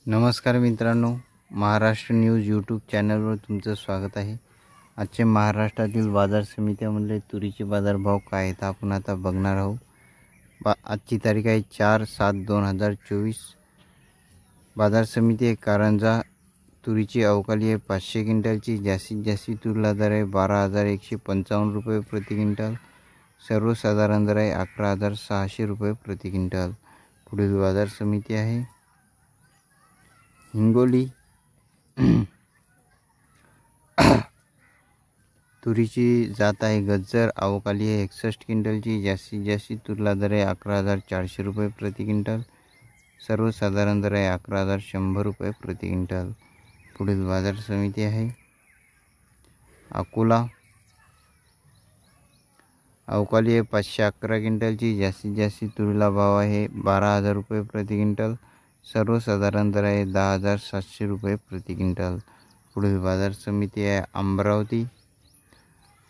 नमस्कार मित्रांनो, Maharashtra news YouTube चॅनलवर तुमचं स्वागत आहे। आजचे महाराष्ट्रातील बाजार समित्यामधले तुरीचे बाजारभाव काय आहेत आपण आता बघणार आहोत। आजची तारीख आहे 4/7/2024। बाजार समिती आहे कारंजा। तुरीची अवकाली आहे 500 क्विंटलची। जास्तीत जास्त तुरीला दर आहे 12,155 रुपये प्रति क्विंटल। सर्वसाधारण दर आहे 11,600 रुपये प्रति क्विंटल। पुढील बाजार समिती आहे हिंगोली। तुरीची जात आहे गज्जर। अवकाली आहे 61 क्विंटलची। जास्तीत जास्त तुरीला दर आहे 11,400 रुपये प्रति क्विंटल। सर्वसाधारण दर आहे 11,100 रुपये प्रति क्विंटल। पुढील बाजार समिती आहे अकोला। अवकाली आहे 511 क्विंटलची। जास्तीत जास्त तुरीला भाव आहे 12,000 रुपये प्रति क्विंटल। सर्वसाधारण दर आहे 10,700 रुपये प्रति क्विंटल। पुढील बाजार समिती आहे अमरावती।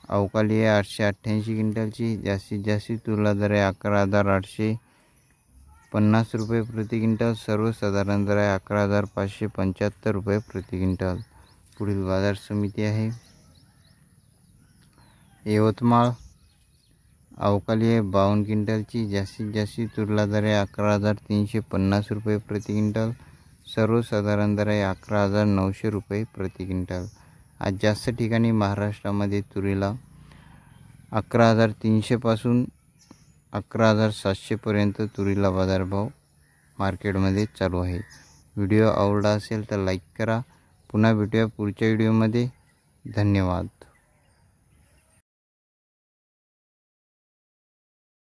अवकाली आहे 888 क्विंटलची। जास्तीत जास्त तुरीला दर आहे 11,850 रुपये प्रति क्विंटल। सर्वसाधारण दर आहे 11,575 रुपये प्रति क्विंटल। पुढील बाजार समिती आहे यवतमाळ। अवकाली आहे 52 क्विंटलची। जास्तीत जास्त तुरीला दर आहे 11,350 रुपये प्रति क्विंटल। सर्वसाधारण दर आहे 11,900 रुपये प्रति क्विंटल। आज जास्त ठिकाणी महाराष्ट्रामध्ये तुरीला 11,300 पासून 11,700 पर्यंत तुरीला बाजारभाव मार्केटमध्ये चालू आहे। व्हिडिओ आवडला असेल तर लाईक करा। पुन्हा भेटूया पुढच्या व्हिडिओमध्ये। धन्यवाद।